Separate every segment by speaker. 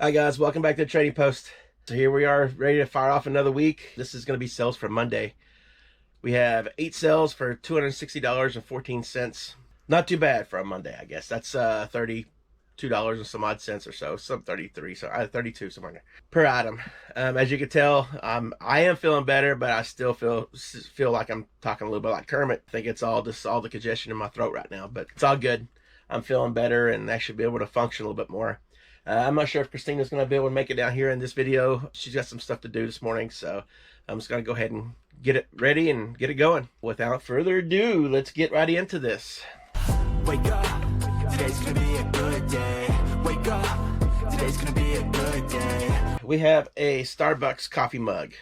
Speaker 1: Hi guys, welcome back to the Trading Post. So here we are, ready to fire off another week. This is going to be sales for Monday. We have 8 sales for $260.14. Not too bad for a Monday, I guess. That's $32 and some odd cents or so. Some 33, so 32 somewhere there per item. As you can tell, I am feeling better, but I still feel like I'm talking a little bit like Kermit. I think it's all the congestion in my throat right now, but it's all good. I'm feeling better, and I should be able to function a little bit more. I'm not sure if Christina's going to be able to make it down here in this video. She's got some stuff to do this morning, so I'm just going to go ahead and get it ready and get it going. Without further ado, let's get right into this.
Speaker 2: Wake up, today's gonna be a good day. Wake up, today's gonna be a good day.
Speaker 1: We have a Starbucks coffee mug.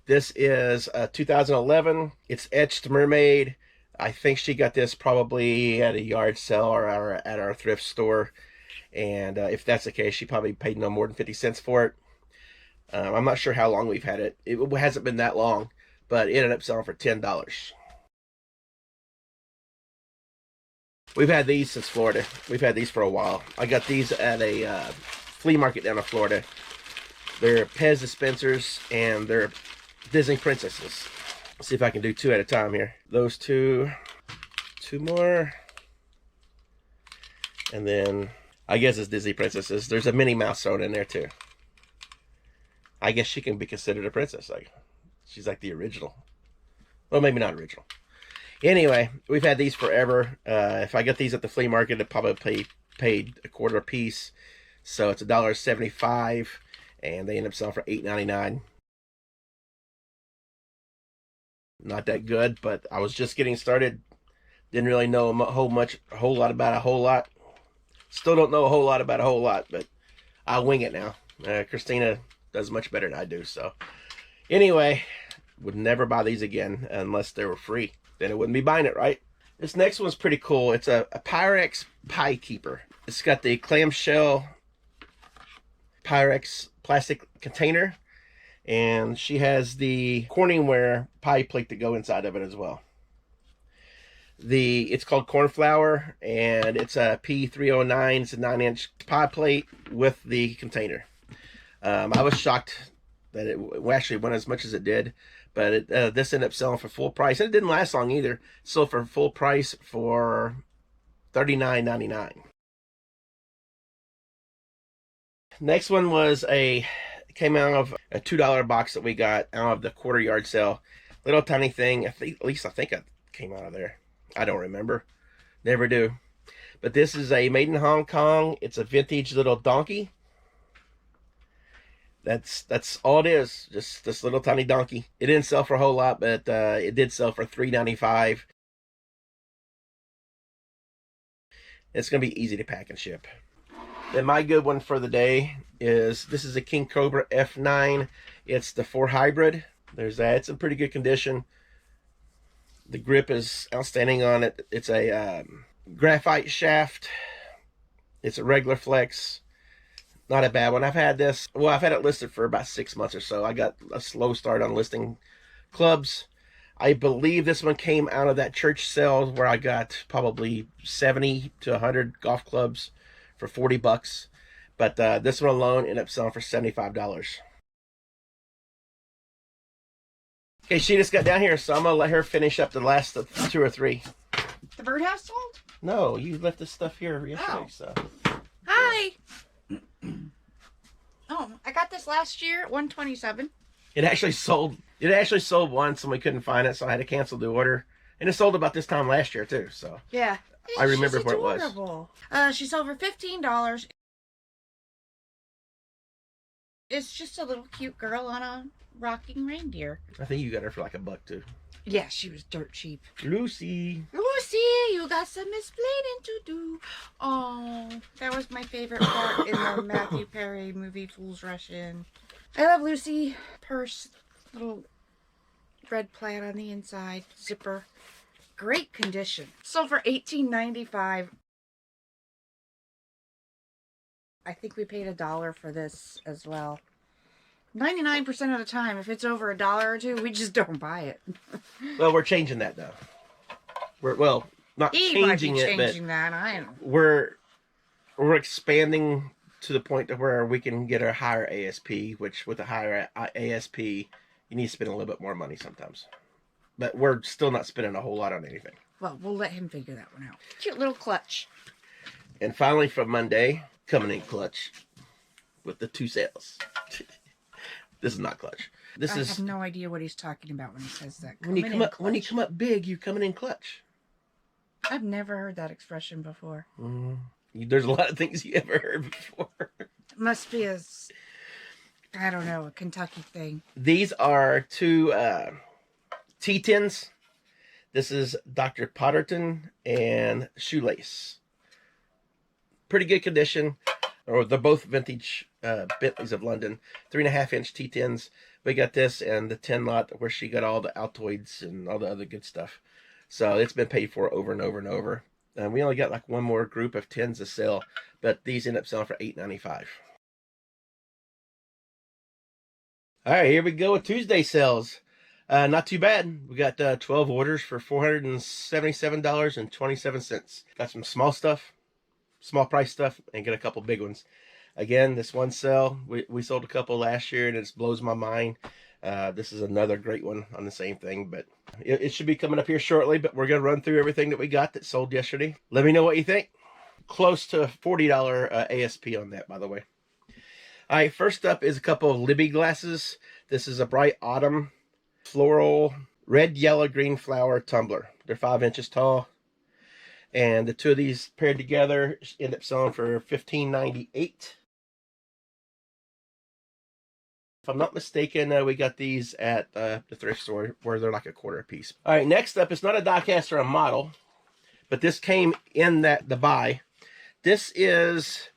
Speaker 1: This is 2011. It's etched mermaid. I think she got this probably at a yard sale or at our thrift store. And if that's the case, she probably paid no more than 50 cents for it. I'm not sure how long we've had it. It hasn't been that long, but it ended up selling for $10. We've had these since Florida. We've had these for a while. I got these at a flea market down in Florida. They're Pez dispensers, and they're Disney princesses. Let's see if I can do 2 at a time here. Those two more. And then I guess it's Disney princesses. There's a Minnie Mouse thrown in there too. I guess she can be considered a princess. Like, she's like the original. Well, maybe not original. Anyway, we've had these forever. If I get these at the flea market, it probably paid a quarter a piece. So it's $1.75, and they end up selling for $8.99. Not that good, but I was just getting started. Didn't really know a whole lot about a whole lot. Still don't know a whole lot about a whole lot, but I'll wing it now. Christina does much better than I do. So anyway, would never buy these again unless they were free. Then I wouldn't be buying it, right? This next one's pretty cool. It's a Pyrex pie keeper. It's got the clamshell Pyrex plastic container, and she has the Corningware pie plate to go inside of it as well. It's called cornflour, and it's a P309. It's a 9-inch pie plate with the container. I was shocked that it actually went as much as it did, but this ended up selling for full price. And it didn't last long either. It sold for full price for $39.99. Next one was came out of a $2 box that we got out of the quarter yard sale. Little tiny thing. At least I think it came out of there. I don't remember. Never do. But this is a made in Hong Kong. It's a vintage little donkey. That's all it is. Just this little tiny donkey. It didn't sell for a whole lot, but it did sell for $3.95. It's going to be easy to pack and ship. Then my good one for the day is, this is a King Cobra F9. It's the 4 hybrid. There's that. It's in pretty good condition. The grip is outstanding on it. It's a graphite shaft. It's a regular flex. Not a bad one. I've had this. Well, I've had it listed for about 6 months or so. I got a slow start on listing clubs. I believe this one came out of that church sale where I got probably 70 to 100 golf clubs for $40. But this one alone ended up selling for $75. Okay, she just got down here, so I'm going to let her finish up the last 2 or 3.
Speaker 3: The birdhouse sold?
Speaker 1: No, you left this stuff here yesterday, so.
Speaker 3: Hi! Oh, I got this last year at $127.
Speaker 1: It actually sold once, and we couldn't find it, so I had to cancel the order. And it sold about this time last year, too, so.
Speaker 3: Yeah.
Speaker 1: I remember
Speaker 3: She's
Speaker 1: where it was.
Speaker 3: adorable. She sold for $15. It's just a little cute girl on a rocking reindeer.
Speaker 1: I think you got her for like $1 too.
Speaker 3: Yeah, she was dirt cheap.
Speaker 1: Lucy.
Speaker 3: Lucy, you got some explaining to do. Oh, that was my favorite part in the Matthew Perry movie, Fools Rush In. I love Lucy. Purse, little red plaid on the inside, zipper. Great condition. Sold for $18.95. I think we paid $1 for this as well. 99% of the time, if it's over $1 or $2, we just don't buy it.
Speaker 1: Well, we're changing that though. Not
Speaker 3: He might be
Speaker 1: changing it, but
Speaker 3: changing that. I don't know.
Speaker 1: we're expanding to the point to where we can get a higher ASP, which with a higher ASP, you need to spend a little bit more money sometimes. But we're still not spending a whole lot on anything.
Speaker 3: Well, we'll let him figure that one out. Cute little clutch.
Speaker 1: And finally, from Monday, coming in clutch with the 2 sales. This is not clutch. I
Speaker 3: have no idea what he's talking about when he says that.
Speaker 1: When you come up big, you're coming in clutch.
Speaker 3: I've never heard that expression before.
Speaker 1: There's a lot of things you ever heard before.
Speaker 3: It must be I don't know, a Kentucky thing.
Speaker 1: These are 2 T10s. This is Dr. Potterton and Shoelace. Pretty good condition. Or they're both vintage Bentleys of London. 3.5-inch T10s. We got this and the 10 lot where she got all the Altoids and all the other good stuff. So it's been paid for over and over and over. And we only got like one more group of 10s to sell, but these end up selling for $8.95. All right, here we go with Tuesday sales. Not too bad. We got 12 orders for $477.27. Got some small stuff, small price stuff, and get a couple big ones. Again, this one sale, we sold a couple last year, and it blows my mind. This is another great one on the same thing, but it should be coming up here shortly, but we're going to run through everything that we got that sold yesterday. Let me know what you think. Close to $40 ASP on that, by the way. All right, first up is a couple of Libby glasses. This is a bright autumn floral red, yellow, green flower tumbler. They're 5 inches tall. And the 2 of these paired together end up selling for $15.98. If I'm not mistaken, we got these at the thrift store where they're like a quarter a piece. All right, next up, it's not a diecast or a model, but this came in the buy. This is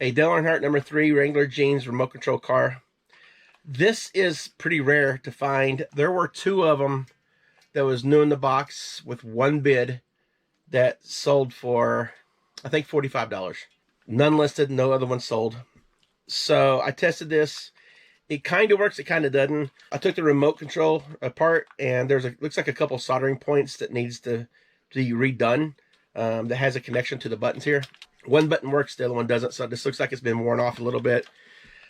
Speaker 1: a Dale Earnhardt number 3 Wrangler Jeans remote control car. This is pretty rare to find. There were 2 of them that was new in the box with 1 bid that sold for, I think, $45. None listed, no other ones sold. So I tested this. It kind of works, it kind of doesn't. I took the remote control apart, and looks like a couple soldering points that needs to be redone. That has a connection to the buttons here. One button works, the other one doesn't, so this looks like it's been worn off a little bit.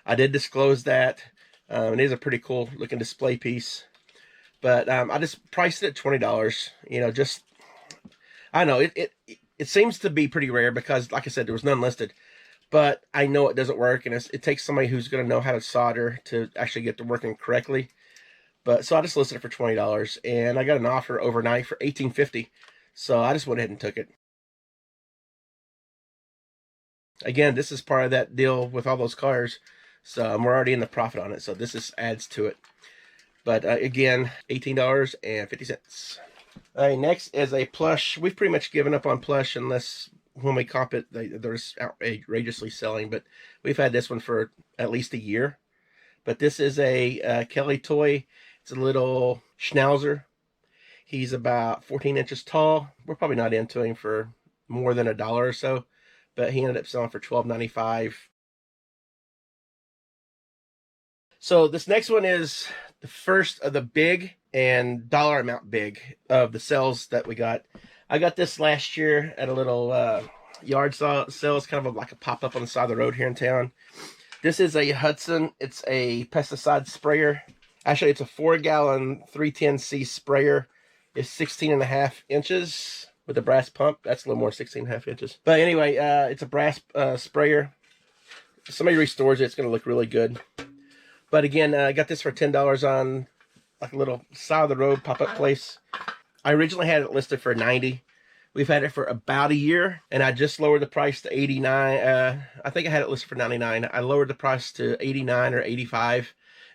Speaker 1: I did disclose that. It is a pretty cool looking display piece. But I just priced it at $20. You know, just, I know, it seems to be pretty rare because, like I said, there was none listed. But I know it doesn't work, and it takes somebody who's going to know how to solder to actually get to working correctly. But so I just listed it for $20, and I got an offer overnight for $18.50. So I just went ahead and took it. Again, this is part of that deal with all those cars, so we're already in the profit on it. So this just adds to it. But again, $18.50. All right, next is a plush. We've pretty much given up on plush unless when we comp it, they're outrageously selling, but we've had this one for at least a year. But this is a Kelly toy. It's a little schnauzer. He's about 14 inches tall. We're probably not into him for more than $1 or so, but he ended up selling for $12.95. So this next one is the first of the big and dollar amount big of the sales that we got. I got this last year at a little yard sale. It's kind of like a pop-up on the side of the road here in town. This is a Hudson. It's a pesticide sprayer. Actually, it's a 4-gallon 310C sprayer. It's 16.5 inches with a brass pump. That's a little more, 16.5 inches. But anyway, it's a brass sprayer. If somebody restores it, it's going to look really good. But again, I got this for $10 on like a little side of the road pop-up place. I originally had it listed for $90. We've had it for about a year, and I just lowered the price to $89. I think I had it listed for $99. I lowered the price to $89 or $85,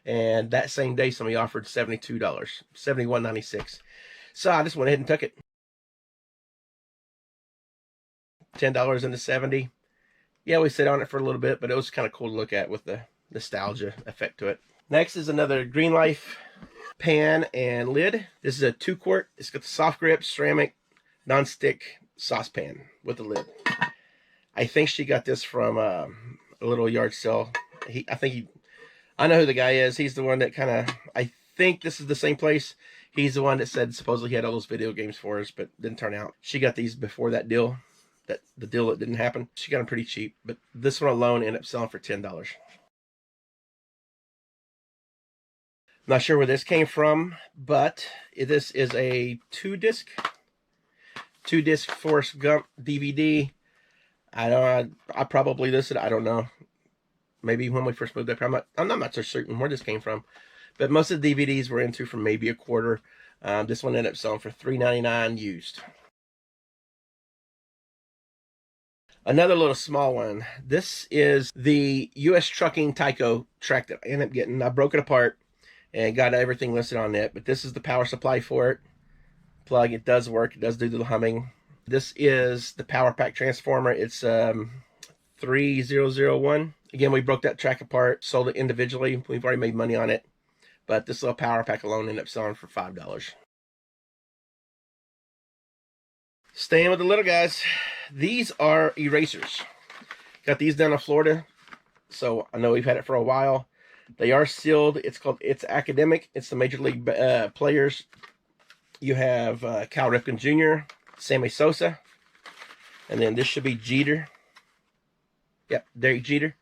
Speaker 1: and that same day somebody offered $72, $71.96. So I just went ahead and took it. $10 into $70. Yeah, we sit on it for a little bit, but it was kind of cool to look at with the nostalgia effect to it. Next is another Green Life pan and lid. This is a 2-quart. It's got the soft grip ceramic non-stick saucepan with the lid. I think she got this from a little yard sale. I know who the guy is. He's the one that I think this is the same place. He's the one that said supposedly he had all those video games for us, but didn't turn out. She got these before that deal. that the deal that didn't happen. She got them pretty cheap, but this one alone ended up selling for $10. Not sure where this came from, but this is a two-disc Forrest Gump DVD. I probably listed, I don't know. Maybe when we first moved up here, I'm not so certain where this came from. But most of the DVDs were into for maybe a quarter. This one ended up selling for $3.99 used. Another little small one. This is the U.S. Trucking Tyco track that I ended up getting. I broke it apart and got everything listed on it. But this is the power supply for it. Plug, it does work. It does do the humming. This is the power pack transformer. It's 3001. Again, we broke that track apart, sold it individually. We've already made money on it. But this little power pack alone ended up selling for $5. Staying with the little guys. These are erasers. Got these down in Florida. So I know we've had it for a while. They are sealed. It's academic. It's the major league players. You have Cal Ripken Jr., Sammy Sosa, and then this should be Jeter. Yep, Derek Jeter.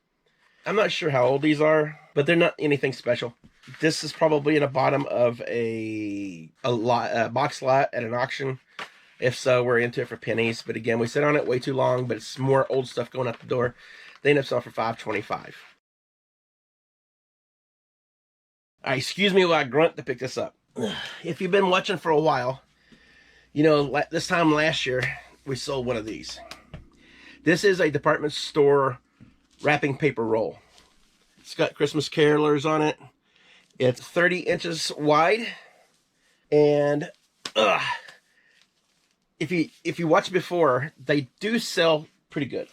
Speaker 1: I'm not sure how old these are, but they're not anything special. This is probably in the bottom of a box lot at an auction. If so, we're into it for pennies. But again, we sit on it way too long, but it's more old stuff going out the door. They end up selling for $5.25. All right, excuse me while I grunt to pick this up. If you've been watching for a while, you know, this time last year, we sold one of these. This is a department store wrapping paper roll. It's got Christmas carolers on it. It's 30 inches wide. And if you watched before, they do sell pretty good.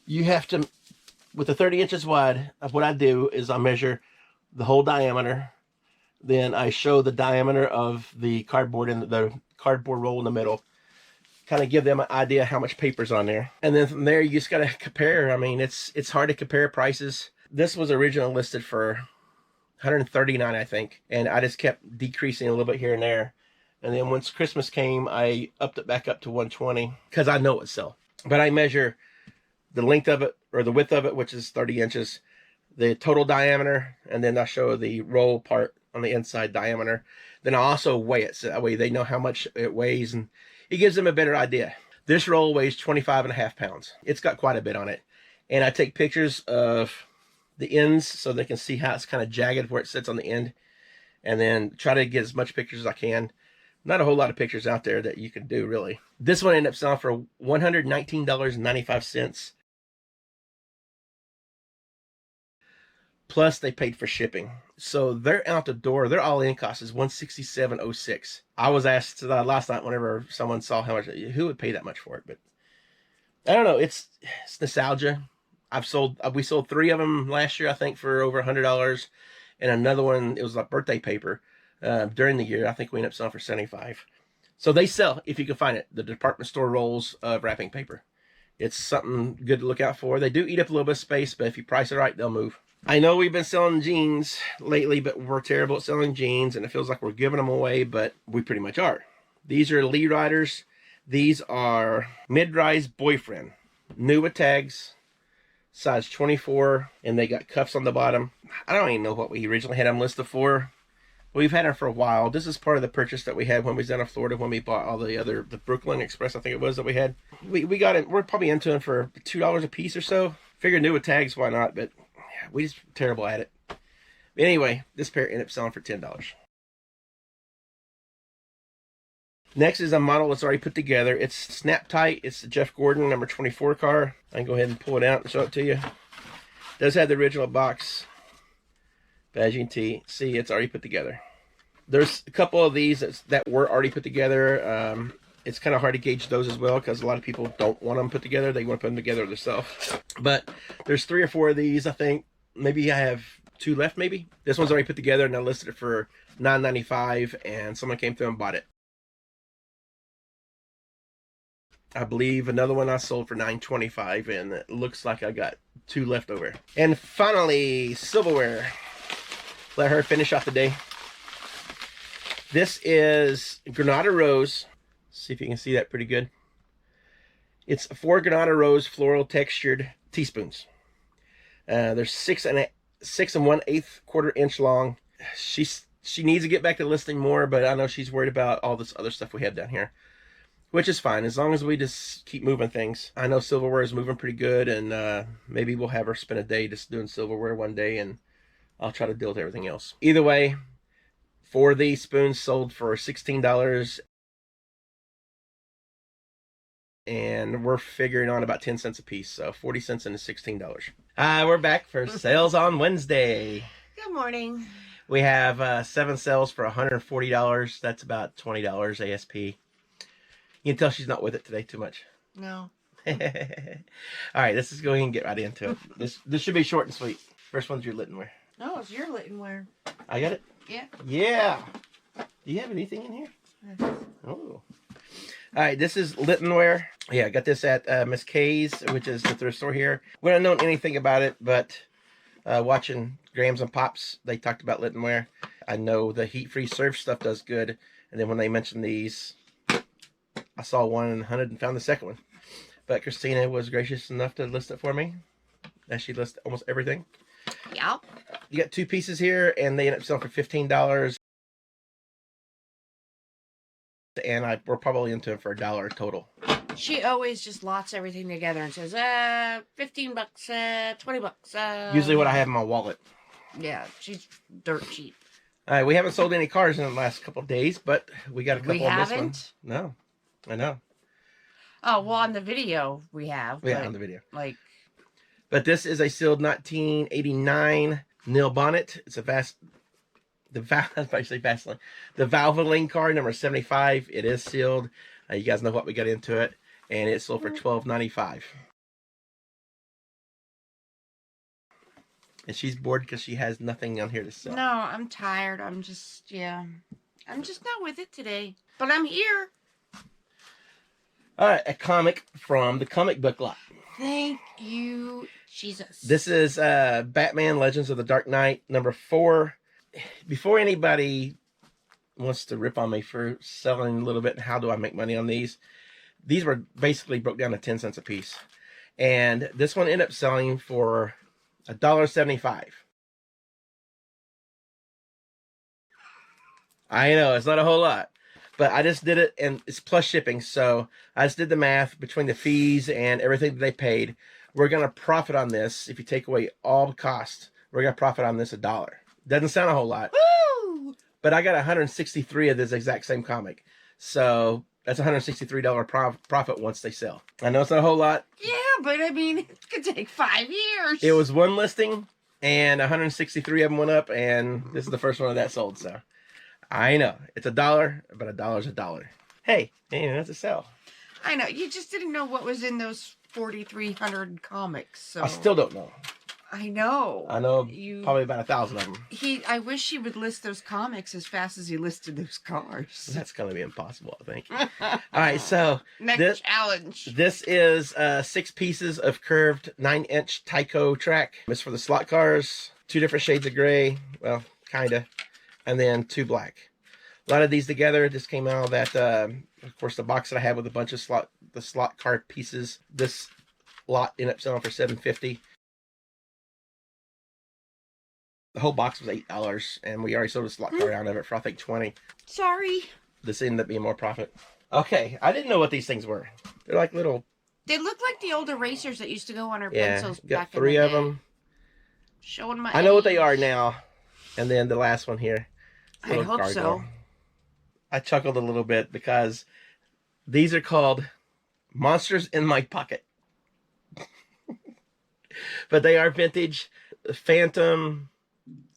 Speaker 1: You have to, with the 30 inches wide, what I do is I measure the whole diameter. Then I show the diameter of the cardboard and the cardboard roll in the middle. Kind of give them an idea how much paper's on there. And then from there, you just got to compare. I mean, it's hard to compare prices. This was originally listed for $139, I think. And I just kept decreasing a little bit here and there. And then once Christmas came, I upped it back up to $120 because I know it would sell. But I measure the length of it, or the width of it, which is 30 inches, the total diameter, and then I show the roll part on the inside diameter. Then I also weigh it, so that way they know how much it weighs, and it gives them a better idea. This roll weighs 25.5 pounds. It's got quite a bit on it. And I take pictures of the ends so they can see how it's kind of jagged where it sits on the end, and then try to get as much pictures as I can. Not a whole lot of pictures out there that you can do, really. This one ended up selling for $119.95. Plus, they paid for shipping. So they're out the door. Their all-in cost is $167.06. I was asked last night whenever someone saw how much, who would pay that much for it. But I don't know. It's nostalgia. We sold 3 of them last year, I think, for over $100. And another one, it was like birthday paper during the year. I think we ended up selling for $75. So they sell, if you can find it, the department store rolls of wrapping paper. It's something good to look out for. They do eat up a little bit of space, but if you price it right, they'll move. I know we've been selling jeans lately, but we're terrible at selling jeans, and it feels like we're giving them away, but we pretty much are. These are Lee Riders. These are mid-rise boyfriend. New with tags, size 24, and they got cuffs on the bottom. I don't even know what we originally had them listed for. We've had them for a while. This is part of the purchase that we had when we was down in Florida, when we bought all the Brooklyn Express, I think it was, that we had. We got it. We're probably into them for $2 a piece or so. Figured new with tags, why not? But we just terrible at it. Anyway, this pair ended up selling for $10. Next is a model that's already put together. It's snap tight. It's the Jeff Gordon number 24 car. I can go ahead and pull it out and show it to you. It does have the original box, but as you can see, it's already put together. There's a couple of these that were already put together. It's kind of hard to gauge those as well because a lot of people don't want them put together. They want to put them together themselves. But there's 3 or 4 of these, I think. Maybe I have 2 left, maybe. This one's already put together, and I listed it for $9.95, and someone came through and bought it. I believe another one I sold for $9.25, and it looks like I got 2 left over. And finally, silverware. Let her finish off the day. This is Granada Rose. See if you can see that pretty good. It's 4 Granada Rose floral textured teaspoons. They're 6 1/8 1/4 inch long. She needs to get back to listing more, but I know she's worried about all this other stuff we have down here, which is fine as long as we just keep moving things. I know silverware is moving pretty good, and maybe we'll have her spend a day just doing silverware one day, and I'll try to deal with everything else. Either way, 4 of these spoons sold for $16, and we're figuring on about 10 cents a piece, so 40 cents into $16. We're back for sales on Wednesday.
Speaker 3: Good morning.
Speaker 1: We have 7 sales for $140. That's about $20 ASP. You can tell she's not with it today too much.
Speaker 3: No.
Speaker 1: All right, let's just go ahead and get right into it. This should be short and sweet. First one's your Littenware.
Speaker 3: No, it's your Littenware.
Speaker 1: I got it?
Speaker 3: Yeah.
Speaker 1: Yeah. Do you have anything in here? Oh. All right, this is Littenware. Yeah, I got this at Miss K's, which is the thrift store here. We don't know anything about it, but watching Grams and Pops, they talked about Littenware. I know the heat-free surf stuff does good, and then when they mentioned these, I saw one and hunted and found the second one. But Christina was gracious enough to list it for me, as she lists almost everything.
Speaker 3: Yep.
Speaker 1: You got 2 pieces here, and they end up selling for $15. And we're probably into it for $1 total.
Speaker 3: She always just lots everything together and says, $15, $20.
Speaker 1: Usually what I have in my wallet.
Speaker 3: Yeah, she's dirt cheap.
Speaker 1: All right, we haven't sold any cars in the last couple of days, but we got a couple
Speaker 3: We
Speaker 1: on this one.
Speaker 3: haven't?
Speaker 1: No, I know.
Speaker 3: Oh, well, on the video we have.
Speaker 1: Yeah,
Speaker 3: but,
Speaker 1: on the video.
Speaker 3: Like,
Speaker 1: But this is a sealed 1989 Neil Bonnet. It's a the Valvoline car, number 75. It is sealed. You guys know what we got into it, and it sold for $12.95. And she's bored because she has nothing on here to sell.
Speaker 3: no, I'm tired. I'm just not with it today. But I'm here.
Speaker 1: All right, a comic from the comic book lot.
Speaker 3: Thank you, Jesus.
Speaker 1: This is Batman Legends of the Dark Knight, number 4. Before anybody wants to rip on me for selling a little bit, how do I make money on these? These were basically broke down to 10 cents a piece. And this one ended up selling for $1.75. I know, it's not a whole lot. But I just did it, and it's plus shipping. So I just did the math between the fees and everything that they paid. We're going to profit on this. If you take away all the cost, we're going to profit on this $1. Doesn't sound a whole lot.
Speaker 3: Woo!
Speaker 1: But I got 163 of this exact same comic. So that's $163 profit once they sell. I know it's not a whole lot.
Speaker 3: Yeah, but I mean, it could take 5 years.
Speaker 1: It was one listing, and 163 of them went up, and this is the first one of that sold. So I know it's $1, but $1 is $1. Hey, that's a sell.
Speaker 3: I know. You just didn't know what was in those 4,300 comics. So
Speaker 1: I still don't know.
Speaker 3: I know.
Speaker 1: I know probably about 1,000 of them.
Speaker 3: I wish he would list those comics as fast as he listed those cars.
Speaker 1: That's going to be impossible, I think. All right, so
Speaker 3: Next challenge.
Speaker 1: This is 6 pieces of curved 9-inch Tyco track. It's for the slot cars. 2 different shades of gray. Well, kind of. And then 2 black. A lot of these together. This came out of that, of course, the box that I had with a bunch of slot car pieces. This lot ended up selling for $7.50. The whole box was $8, and we already sold a slot car out of it for, I think, $20.
Speaker 3: Sorry.
Speaker 1: This ended up being more profit. Okay, I didn't know what these things were. They're like little...
Speaker 3: They look like the old erasers that used to go on our
Speaker 1: Yeah,
Speaker 3: pencils
Speaker 1: got
Speaker 3: back
Speaker 1: 3
Speaker 3: in the
Speaker 1: of
Speaker 3: day.
Speaker 1: them.
Speaker 3: Showing my
Speaker 1: I know what they
Speaker 3: age.
Speaker 1: are now. And then the last one here.
Speaker 3: I
Speaker 1: Little
Speaker 3: hope so.
Speaker 1: gargoyle. I chuckled a little bit because these are called Monsters in My Pocket. But they are vintage. Phantom,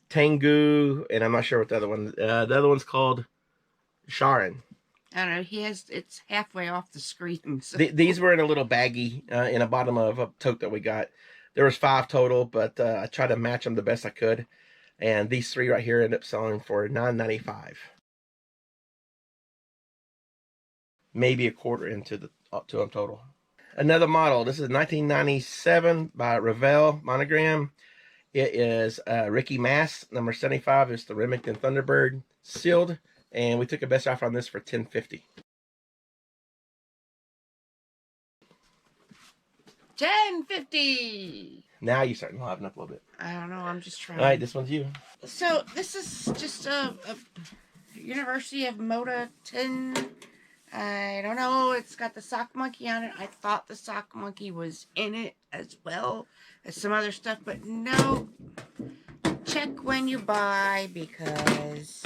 Speaker 1: Tengu, and I'm not sure what the other one. The other one's called Sharon.
Speaker 3: I don't know. It's halfway off the screen. So.
Speaker 1: These were in a little baggie in the bottom of a tote that we got. There was 5 total, but I tried to match them the best I could. And these 3 right here ended up selling for $9.95. Maybe a quarter into the up to them total. Another model. This is 1997 by Revell Monogram. It is Ricky Mass, number 75. It's the Remington Thunderbird sealed. And we took a best offer on this for $10.50.
Speaker 3: $10.50.
Speaker 1: Now you're starting to liven up a little bit.
Speaker 3: I don't know. I'm just trying.
Speaker 1: All right, this one's you.
Speaker 3: So this is just a University of Moda tin. I don't know. It's got the sock monkey on it. I thought the sock monkey was in it as well as some other stuff, but no. Check when you buy because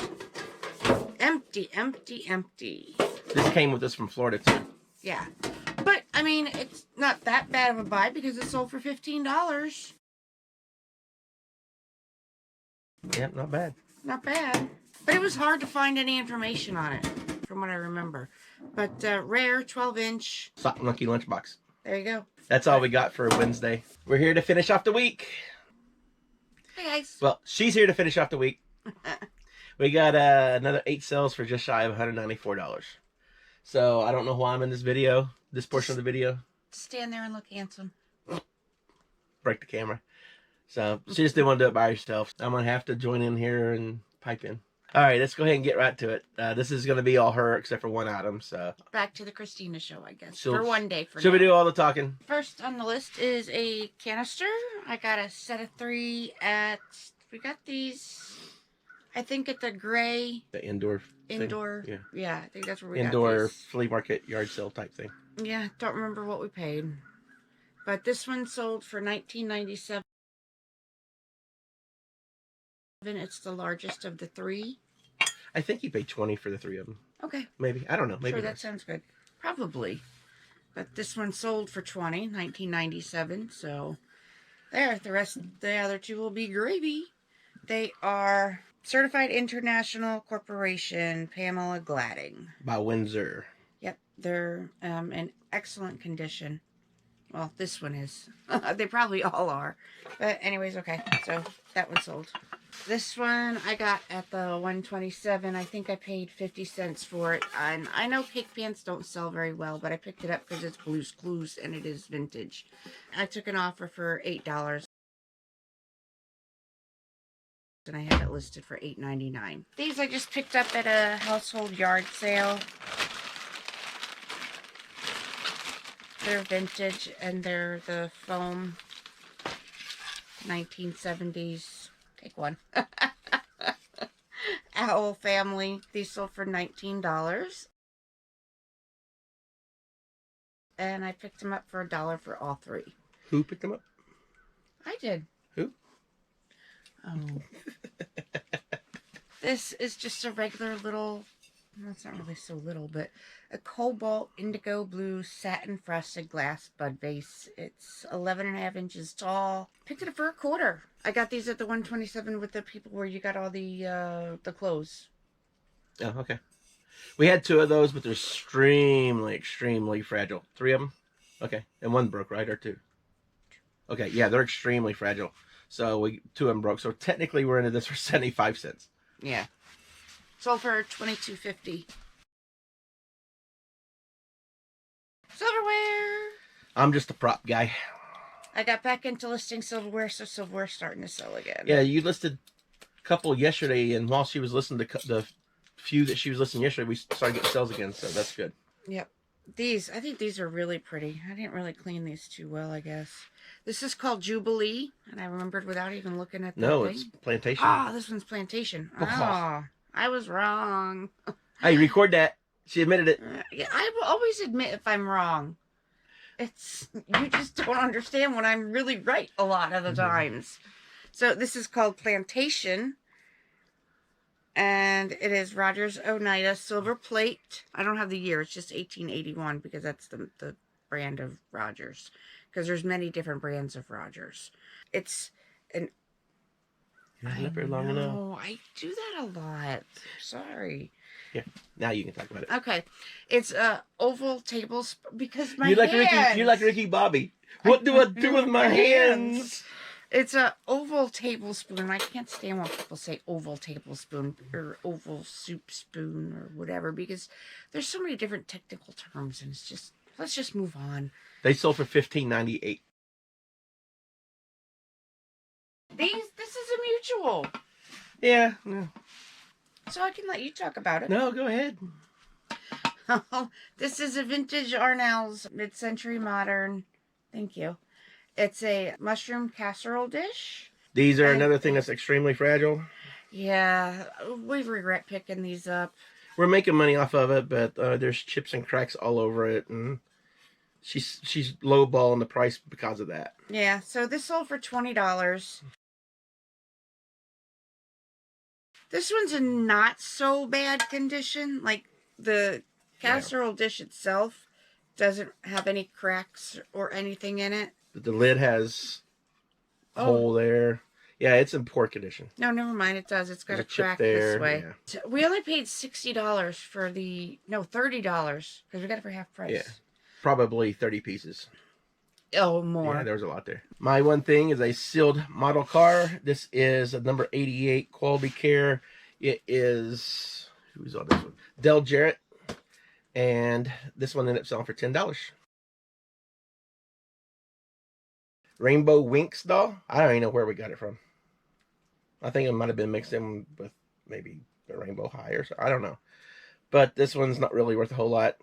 Speaker 3: empty, empty, empty.
Speaker 1: This came with us from Florida too.
Speaker 3: Yeah. But, I mean, it's not that bad of a buy because it sold for $15.
Speaker 1: Yeah, not bad.
Speaker 3: Not bad. But it was hard to find any information on it, from what I remember. But rare 12-inch.
Speaker 1: Sock monkey lunchbox.
Speaker 3: There you go.
Speaker 1: That's all we got for Wednesday. We're here to finish off the week.
Speaker 3: Hey, guys.
Speaker 1: Well, she's here to finish off the week. We got another 8 sales for just shy of $194. So I don't know why I'm in this video, this portion of the video.
Speaker 3: Stand there and look handsome.
Speaker 1: Break the camera. So she just didn't want to do it by herself. I'm going to have to join in here and pipe in. All right, let's go ahead and get right to it. This is going to be all her except for one item. So
Speaker 3: Back to the Christina show, I guess.
Speaker 1: She'll-
Speaker 3: for one day. For
Speaker 1: she'll
Speaker 3: now.
Speaker 1: be doing all the talking.
Speaker 3: First on the list is a canister. I got a set of 3 at... We got these, I think, at the gray
Speaker 1: The indoor thing.
Speaker 3: indoor.
Speaker 1: Yeah.
Speaker 3: Yeah, I think that's where we
Speaker 1: Indoor
Speaker 3: got these.
Speaker 1: flea market yard sale type thing.
Speaker 3: Yeah, don't remember what we paid. But this one sold for $19.97. It's the largest of the 3.
Speaker 1: I think you paid $20 for the 3 of them.
Speaker 3: Okay.
Speaker 1: Maybe. I don't know. Maybe
Speaker 3: Sure, that
Speaker 1: not.
Speaker 3: sounds good. Probably. But this one sold for $19.97. So there, the other 2 will be gravy. They are Certified International Corporation Pamela Gladding.
Speaker 1: By Windsor.
Speaker 3: Yep, they're in excellent condition. Well, this one is. They probably all are. But anyways, okay. So that one sold. This one I got at the 127. I think I paid 50 cents for it. And I know cake pans don't sell very well, but I picked it up because it's Blue's Clues and it is vintage. I took an offer for $8. And I have it listed for $8.99. These I just picked up at a household yard sale. They're vintage and they're the foam 1970s. Take one. Owl family. These sold for $19. And I picked them up for $1 for all 3.
Speaker 1: Who picked them up?
Speaker 3: I did.
Speaker 1: Who?
Speaker 3: Oh. This is just a regular little, well, it's not really so little, but a cobalt indigo blue satin frosted glass bud vase. It's 11.5 inches tall. Picked it up for $0.25. I got these at the 127 with the people where you got all the clothes.
Speaker 1: Oh, okay. We had 2 of those, but they're extremely fragile. 3 of them? Okay. And 1 broke, right? Or 2? Okay, yeah, they're extremely fragile. So 2 of them broke. So technically we're into this for 75 cents.
Speaker 3: Yeah. Sold for $22.50. Silverware.
Speaker 1: I'm just a prop guy.
Speaker 3: I got back into listing silverware, so silverware's starting to sell again.
Speaker 1: Yeah, you listed a couple yesterday, and while she was listening to the few that she was listening yesterday, we started getting sales again, so that's good.
Speaker 3: Yep. I think these are really pretty. I didn't really clean these too well, I guess. This is called Jubilee, and I remembered without even looking at the
Speaker 1: No,
Speaker 3: thing.
Speaker 1: it's Plantation.
Speaker 3: Ah, this one's Plantation. Oh, I was wrong.
Speaker 1: Hey, record that. She admitted it.
Speaker 3: Yeah, I will always admit if I'm wrong. You just don't understand when I'm really right a lot of the times. So this is called Plantation. And it is Rogers Oneida silver plate. I don't have the year. It's just 1881 because that's the brand of Rogers. Because there's many different brands of Rogers. It's an...
Speaker 1: You've left her long enough.
Speaker 3: No, I do that a lot. Sorry.
Speaker 1: Yeah, now you can talk about it.
Speaker 3: Okay. It's a oval tablespoon because my
Speaker 1: You like
Speaker 3: hands...
Speaker 1: Ricky Bobby. What do I do with my hands?
Speaker 3: It's a oval tablespoon. I can't stand when people say oval tablespoon or oval soup spoon or whatever because there's so many different technical terms and it's just, let's just move on.
Speaker 1: They sold for $15.98.
Speaker 3: This is a mutual.
Speaker 1: Yeah. No,
Speaker 3: So I can let you talk about it.
Speaker 1: no, go ahead.
Speaker 3: This is a vintage Arnell's mid-century modern. Thank you. It's a mushroom casserole dish.
Speaker 1: These are another thing that's extremely fragile.
Speaker 3: Yeah, we regret picking these up.
Speaker 1: We're making money off of it, but there's chips and cracks all over it, and she's lowballing the price because of that.
Speaker 3: Yeah, so this sold for $20. This one's in not so bad condition. Like the casserole dish itself doesn't have any cracks or anything in it.
Speaker 1: The lid has a hole there. Yeah, it's in poor condition.
Speaker 3: No, never mind. It does. It's got a crack
Speaker 1: there,
Speaker 3: this way.
Speaker 1: yeah.
Speaker 3: So we only paid $60 for the... No, $30 because we got it for half price.
Speaker 1: Yeah, probably 30 pieces.
Speaker 3: Oh, more.
Speaker 1: Yeah, there was a lot there. My one thing is a sealed model car. This is a number 88 quality care. It is... Who's on this one? Del Jarrett. And this one ended up selling for $10. Rainbow Winx doll. I don't even know where we got it from. I think it might have been mixed in with maybe a Rainbow High or so. I don't know. But this one's not really worth a whole lot.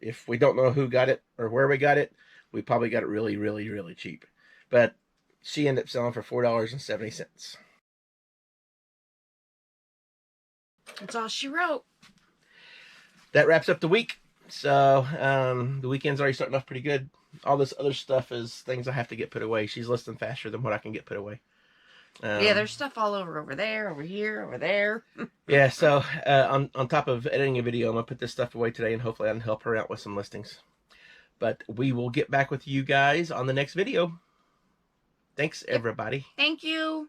Speaker 1: If we don't know who got it or where we got it, we probably got it really, really, really cheap. But she ended up selling for $4.70.
Speaker 3: That's all she wrote.
Speaker 1: That wraps up the week. So the weekend's already starting off pretty good. All this other stuff is things I have to get put away. She's listing faster than what I can get put away.
Speaker 3: Yeah, there's stuff all over there, over here, over there.
Speaker 1: Yeah, so on top of editing a video, I'm going to put this stuff away today, and hopefully I can help her out with some listings. But we will get back with you guys on the next video. Thanks, everybody.
Speaker 3: Thank you.